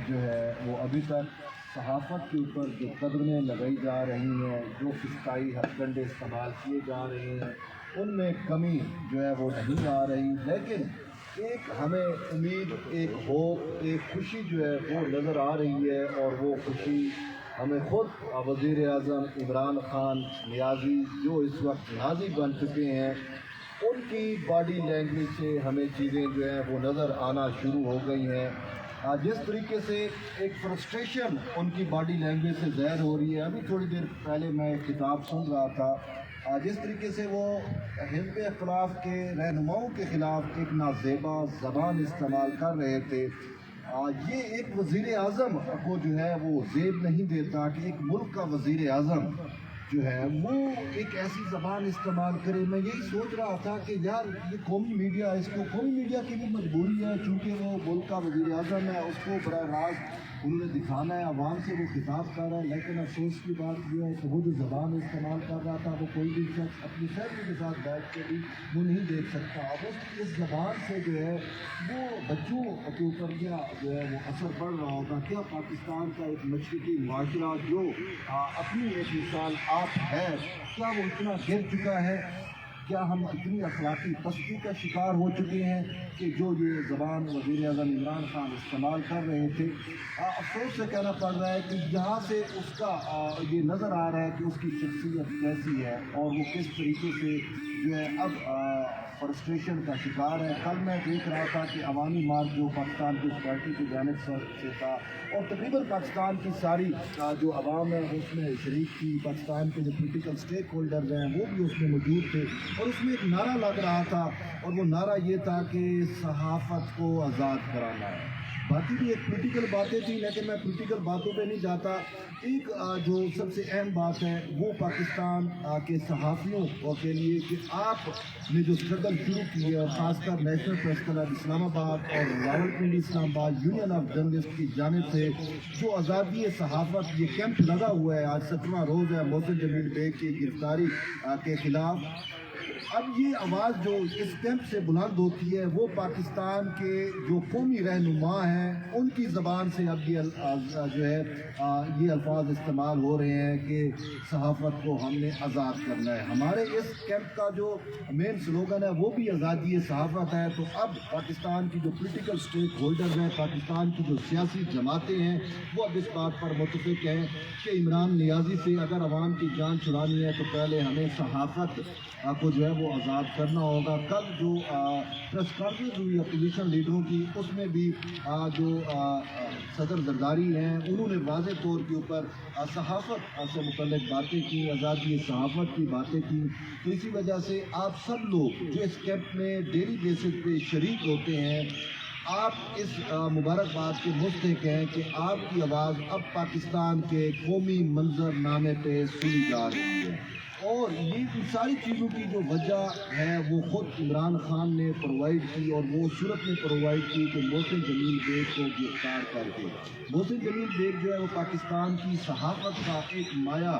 جو ہے وہ ابھی تک صحافت کے اوپر جو قدمیں لگائی جا رہی ہیں، جو فسطائی ہتھ کنڈے استعمال کیے جا رہے ہیں، ان میں کمی جو ہے وہ نہیں آ رہی، لیکن ایک ہمیں امید، ایک ہوپ، ایک خوشی جو ہے وہ نظر آ رہی ہے، اور وہ خوشی ہمیں خود وزیر اعظم عمران خان نیازی جو اس وقت نازی بن چکے ہیں، ان کی باڈی لینگویج سے ہمیں چیزیں جو ہیں وہ نظر آنا شروع ہو گئی ہیں۔ جس طریقے سے ایک فرسٹریشن ان کی باڈی لینگویج سے ظاہر ہو رہی ہے، ابھی تھوڑی دیر پہلے میں ایک کتاب سن رہا تھا، جس طریقے سے وہ حزب اختلاف کے رہنماؤں کے خلاف ایک نازیبا زبان استعمال کر رہے تھے، یہ ایک وزیر اعظم کو جو ہے وہ زیب نہیں دیتا کہ ایک ملک کا وزیر اعظم جو ہے وہ ایک ایسی زبان استعمال کرے۔ میں یہی سوچ رہا تھا کہ یار یہ قومی میڈیا، اس کو قومی میڈیا کی بھی مجبوری ہے، چونکہ وہ ملک کا وزیر اعظم ہے، اس کو براہ راست انہوں نے دکھانا ہے، عوام سے وہ خطاب کر رہا ہے، لیکن افسوس کی بات یہ ہے کہ وہ جو زبان استعمال کر رہا تھا وہ کوئی بھی شخص اپنی فیملی کے ساتھ بیٹھ کے بھی وہ نہیں دیکھ سکتا۔ اب اس زبان سے جو ہے وہ بچوں کے اوپر کیا جو ہے وہ اثر پڑ رہا ہوگا، کیا پاکستان کا ایک مشرقی معاشرہ جو اپنی ایک مثال آپ ہے، کیا وہ اتنا گر چکا ہے؟ کیا ہم اتنی اخلاقی پستی کا شکار ہو چکے ہیں کہ جو یہ زبان وزیر اعظم عمران خان استعمال کر رہے تھے، افسوس سے کہنا پڑ رہا ہے کہ یہاں سے اس کا یہ نظر آ رہا ہے کہ اس کی شخصیت کیسی ہے، اور وہ کس طریقے سے جو ہے اب فرسٹریشن کا شکار ہے۔ کل میں دیکھ رہا تھا کہ عوامی مارچ جو پاکستان پیپلز پارٹی کی جانب سے تھا، اور تقریباً پاکستان کی ساری جو عوام ہے اس میں شریک تھی، پاکستان کے جو پولیٹیکل اسٹیک ہولڈرز ہیں وہ بھی اس میں موجود تھے، اور اس میں ایک نعرہ لگ رہا تھا، اور وہ نعرہ یہ تھا کہ صحافت کو آزاد کرانا ہے۔ باقی بھی ایک پولیٹیکل باتیں تھیں، لیکن میں پولیٹیکل باتوں پہ نہیں جاتا۔ ایک جو سب سے اہم بات ہے وہ پاکستان کے صحافیوں کے لیے کہ آپ نے جو اسٹرگل شروع کی ہے، اور خاص کر نیشنل پریس کلب اسلام آباد اور راولپنڈی اسلام آباد یونین آف جرنلسٹ کی جانب سے جو آزادی صحافت یہ کیمپ لگا ہوا ہے، آج 17واں روز ہے محسن جمیل بیگ کی گرفتاری کے خلاف، اب یہ آواز جو اس کیمپ سے بلند ہوتی ہے وہ پاکستان کے جو قومی رہنما ہیں ان کی زبان سے اب یہ جو ہے یہ الفاظ استعمال ہو رہے ہیں کہ صحافت کو ہم نے آزاد کرنا ہے۔ ہمارے اس کیمپ کا جو مین سلوگن ہے وہ بھی آزادی صحافت ہے۔ تو اب پاکستان کی جو پولیٹیکل اسٹیک ہولڈرز ہیں، پاکستان کی جو سیاسی جماعتیں ہیں، وہ اب اس بات پر متفق ہیں کہ عمران نیازی سے اگر عوام کی جان چھڑانی ہے تو پہلے ہمیں صحافت کو جو ہے وہ آزاد کرنا ہوگا۔ کل جو پریس کانفرنس ہوئی اپوزیشن لیڈروں کی، اس میں بھی جو صدر زرداری ہیں انہوں نے واضح طور کے اوپر صحافت سے متعلق باتیں کی، آزادی صحافت کی باتیں کی۔ تو اسی وجہ سے آپ سب لوگ جو اس کیمپ میں ڈیلی بیسس پہ شریک ہوتے ہیں، آپ اس مبارکباد کے مستحق ہیں کہ آپ کی آواز اب پاکستان کے قومی منظر نامے پہ سنی جا رہی ہے، اور یہ ان ساری چیزوں کی جو وجہ ہے وہ خود عمران خان نے پرووائڈ کی، اور وہ صورت میں پرووائڈ کی کہ محسن جمیل بیگ کو گرفتار کر کے۔ محسن جمیل بیگ جو ہے وہ پاکستان کی صحافت کا ایک مایہ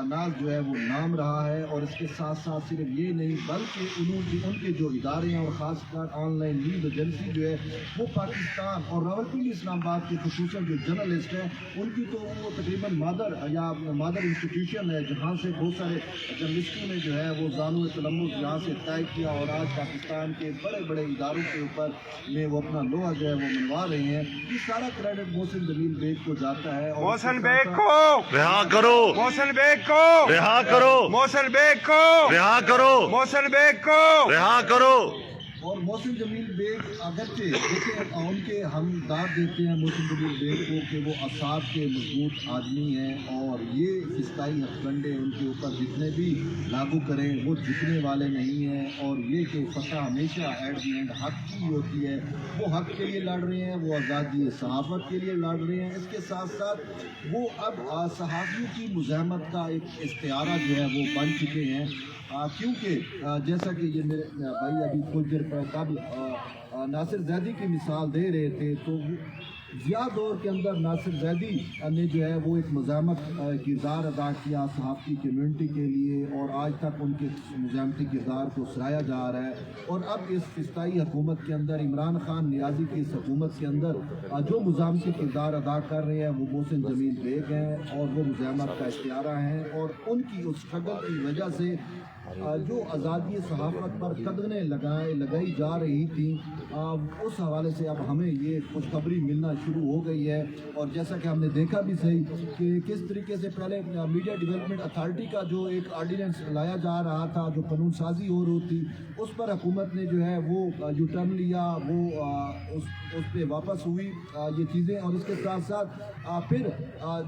ناز جو ہے وہ نام رہا ہے، اور اس کے ساتھ ساتھ صرف یہ نہیں بلکہ ان کے جو ادارے ہیں، اور خاص کر آن لائن نیوز ایجنسی جو ہے وہ پاکستان اور راولپنڈی اسلام آباد کے خصوصاً جو جرنلسٹ ہیں ان کی تو وہ تقریباً مادر انسٹیٹیوشن ہے، جہاں سے بہت سارے جرنلسٹوں نے جو ہے وہ زانو تلمس یہاں سے طے کیا، اور آج پاکستان کے بڑے بڑے اداروں کے اوپر میں وہ اپنا لوہا جو ہے وہ منوا رہے ہیں۔ یہ سارا کریڈٹ محسن جمیل بیگ کو جاتا ہے، اور محسن بیگ کو رہا کرو، محسن بیگ کو رہا کرو، محسن بیگ کو رہا کرو، محسن بیگ کو رہا کرو۔ اور محسن جمیل بیگ اگرچہ دیکھیں ان کے ہم داد دیتے ہیں محسن جمیل بیگ کو کہ وہ اعصاب کے مضبوط آدمی ہیں، اور یہ فسطائی ہتھ کنڈے ان کے اوپر جتنے بھی لاگو کریں وہ جتنے والے نہیں ہیں، اور یہ کہ فتح ہمیشہ ایٹ دی اینڈ حق کی ہوتی ہے، وہ حق کے لیے لڑ رہے ہیں، وہ آزادی صحافت کے لیے لڑ رہے ہیں۔ اس کے ساتھ ساتھ وہ اب صحافیوں کی مزاحمت کا ایک استعارہ جو ہے وہ بن چکے ہیں، کیونکہ جیسا کہ یہ میرے بھائی ابھی کچھ دیر قبل ناصر زیدی کی مثال دے رہے تھے، تو ضیاء دور کے اندر ناصر زیدی نے جو ہے وہ ایک مزاحمت کردار ادا کیا صحافتی کمیونٹی کے لیے، اور آج تک ان کے مزاحمتی کردار کو سراہا جا رہا ہے۔ اور اب اس فسطائی حکومت کے اندر عمران خان نیازی کی اس حکومت کے اندر جو مزاحمتی کردار ادا کر رہے ہیں وہ محسن جمیل بیگ ہیں، اور وہ مزاحمت کا اشتہارہ ہیں، اور ان کی اس شکل کی وجہ سے جو آزادی صحافت پر قدغنیں لگائی جا رہی تھیں، اس حوالے سے اب ہمیں یہ خوشخبری ملنا شروع ہو گئی ہے۔ اور جیسا کہ ہم نے دیکھا بھی صحیح کہ کس طریقے سے پہلے میڈیا ڈیولپمنٹ اتھارٹی کا جو ایک آرڈیننس لایا جا رہا تھا، جو قانون سازی ہو رہی تھی، اس پر حکومت نے جو ہے وہ یو ٹرن لیا، وہ اس پہ واپس ہوئی یہ چیزیں۔ اور اس کے ساتھ ساتھ پھر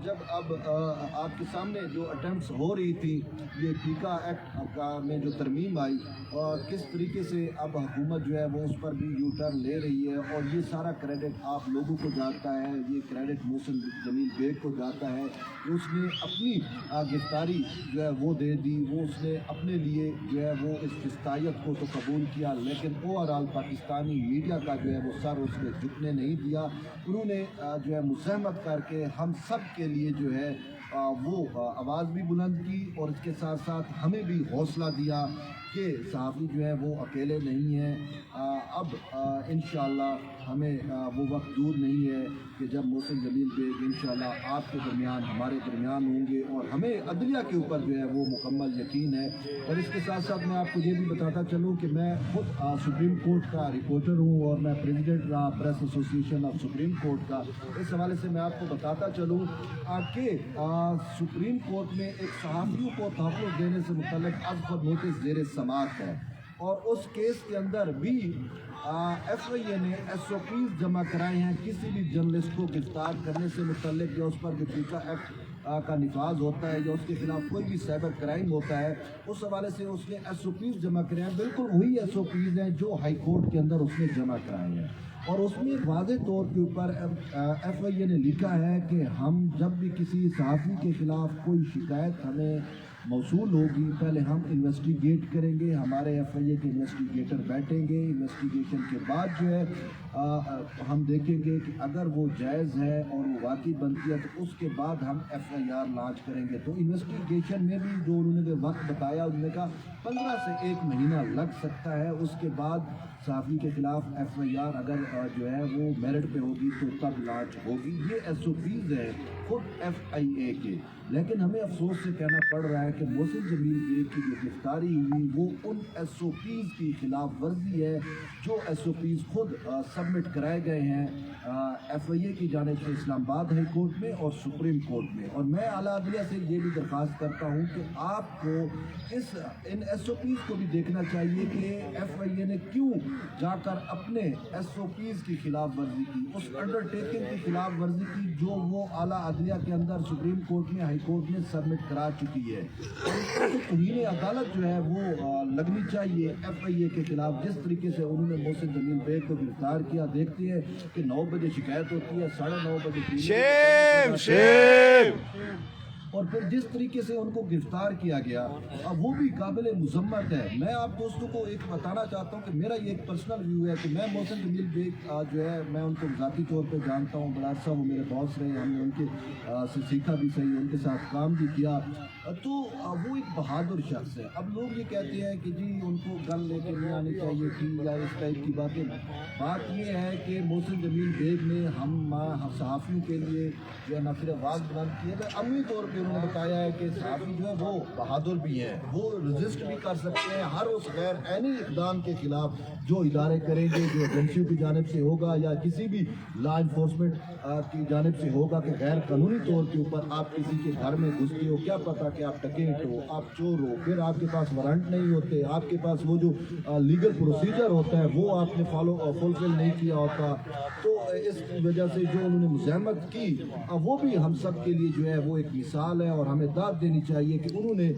جب اب آپ کے سامنے جو اٹیمپٹس ہو رہی تھی یہ ٹیکا ایکٹ میں جو ترمیم آئی، اور کس طریقے سے اب حکومت جو ہے وہ اس پر بھی یو ٹرن لے رہی ہے، اور یہ سارا کریڈٹ آپ لوگوں کو جاتا ہے، یہ کریڈٹ محسن جمیل بیگ کو جاتا ہے کہ اس نے اپنی گرفتاری جو ہے وہ دے دی، وہ اس نے اپنے لیے جو ہے وہ اس فسطائیت کو تو قبول کیا، لیکن اوورآل پاکستانی میڈیا کا جو ہے وہ سر اس نے جھکنے نہیں دیا۔ انہوں نے جو ہے مزاحمت کر کے ہم سب کے لیے جو ہے وہ آواز بھی بلند کی، اور اس کے ساتھ ساتھ ہمیں بھی حوصلہ دیا کہ صحافی جو ہے وہ اکیلے نہیں ہیں۔ اب انشاءاللہ ہمیں وہ وقت دور نہیں ہے کہ جب محسن جمیل بیگ انشاءاللہ آپ کے درمیان ہمارے درمیان ہوں گے، اور ہمیں عدلیہ کے اوپر جو ہے وہ مکمل یقین ہے۔ اور اس کے ساتھ ساتھ میں آپ کو یہ بھی بتاتا چلوں کہ میں خود سپریم کورٹ کا رپورٹر ہوں، اور میں پریزیڈنٹ رہا پریس ایسوسی ایشن آف سپریم کورٹ کا۔ اس حوالے سے میں آپ کو بتاتا چلوں کہ سپریم کورٹ میں ایک صحافیوں کو تحفظ دینے سے متعلق از خود نوٹس زیر سماعت ہے، اور اس کیس کے اندر بھی ایف آئی اے نے ایس او پیز جمع کرائے ہیں کسی بھی جرنلسٹ کو گرفتار کرنے سے متعلق، یا اس پر جو ٹیکا ایکٹ کا نفاذ ہوتا ہے، یا اس کے خلاف کوئی بھی سائبر کرائم ہوتا ہے، اس حوالے سے اس نے ایس او پیز جمع کرائے ہیں۔ بالکل وہی ایس او پیز ہیں جو ہائی کورٹ کے اندر اس نے جمع کرائے ہیں، اور اس میں واضح طور کے اوپر ایف آئی اے نے لکھا ہے کہ ہم جب بھی کسی صحافی کے خلاف کوئی شکایت ہمیں موصول ہوگی، پہلے ہم انویسٹیگیٹ کریں گے، ہمارے ایف آئی اے کے انویسٹیگیٹر بیٹھیں گے، انویسٹیگیشن کے بعد جو ہے ہم دیکھیں گے کہ اگر وہ جائز ہے اور وہ واقعی بنتی ہے تو اس کے بعد ہم ایف آئی آر لانچ کریں گے۔ تو انویسٹیگیشن میں بھی جو انہوں نے وقت بتایا، انہوں نے کہا 15 سے 1 مہینہ لگ سکتا ہے، اس کے بعد صحافی کے خلاف ایف آئی آر اگر جو ہے وہ میرٹ پہ ہوگی تو تب لانچ ہوگی۔ یہ ایس او پیز ہے خود ایف آئی اے کے۔ لیکن ہمیں افسوس سے کہنا پڑ رہا ہے کہ محسن جمیل بیگ کی جو گرفتاری ہوئی وہ ان ایس او پیز کی خلاف ورزی ہے جو ایس او پیز خود سبمٹ کرائے گئے ہیں ایف آئی اے کی جانب سے اسلام آباد ہائی کورٹ میں اور سپریم کورٹ میں۔ اور میں اعلیٰ عدلیہ سے یہ بھی درخواست کرتا ہوں کہ آپ کو ان ایس او پیز کو بھی دیکھنا چاہیے کہ ایف آئی اے نے کیوں جا کر اپنے ایس او پیز کی خلاف ورزی کی، اس انڈر ٹیکنگ کی خلاف ورزی کی جو وہ اعلیٰ عدلیہ کے اندر سپریم کورٹ میں ہائی کورٹ نے سبمٹ کرا چکی ہے۔ اور اس کو توہین عدالت جو ہے وہ لگنی چاہیے ایف آئی اے کے خلاف، جس طریقے سے انہوں نے محسن جمیل بیگ کو گرفتار کیا۔ دیکھتے ہیں کہ 9 بجے شکایت ہوتی ہے، 9:30 بجے شیم اور پھر جس طریقے سے ان کو گرفتار کیا گیا وہ بھی قابل مذمت ہے۔ میں آپ دوستوں کو ایک بتانا چاہتا ہوں کہ میرا یہ ایک پرسنل ویو ہے کہ میں محسن جمیل بیگ جو ہے میں ان کو ذاتی طور پہ جانتا ہوں، بڑا عرصہ وہ میرے باس رہے، ہم نے ان کے سے سیکھا بھی صحیح، ان کے ساتھ کام بھی کیا، تو وہ ایک بہادر شخص ہے۔ اب لوگ یہ کہتے ہیں کہ جی ان کو گن لے کے نہیں آنی چاہیے تھی یا اس ٹائپ کی باتیں۔ بات یہ ہے کہ محسن جمیل بیگ نے ہم صحافیوں کے لیے جو ہے نہ صرف آواز بلند کی ہے، عملی طور پہ انہوں نے بتایا ہے کہ صحافی جو ہے وہ بہادر بھی ہیں، وہ رزسٹ بھی کر سکتے ہیں ہر اس غیر عینی اقدام کے خلاف جو ادارے کریں گے، جو ایجنسیوں کی جانب سے ہوگا یا کسی بھی لا انفورسمنٹ کی جانب سے ہوگا کہ غیر قانونی طور کے اوپر آپ کسی کے گھر میں گھستے ہو، کیا پتہ کہ آپ ڈکیٹ ہو، آپ چور ہو، پھر آپ کے پاس وارنٹ نہیں ہوتے، آپ کے پاس وہ جو لیگل پروسیجر ہوتا ہے وہ آپ نے فلفل نہیں کیا ہوتا۔ تو اس وجہ سے جو انہوں نے مزاحمت کی وہ بھی ہم سب کے لیے جو ہے وہ ایک مثال ہے، اور ہمیں داد دینی چاہیے کہ انہوں نے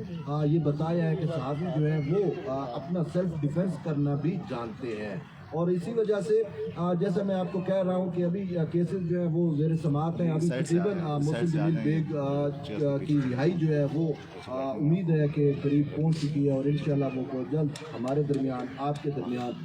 یہ بتایا ہے کہ صحافی جو ہے وہ اپنا سیلف ڈیفینس کرنا بھی جانتے ہیں۔ اور اسی وجہ سے جیسا میں آپ کو کہہ رہا ہوں کہ ابھی کیسز جو ہے وہ زیر سماعت ہیں، ابھی تقریباً محسن جمیل بیگ کی رہائی جو ہے وہ امید ہے کہ قریب پہنچ چکی ہے، اور انشاءاللہ وہ جلد ہمارے درمیان، آپ کے درمیان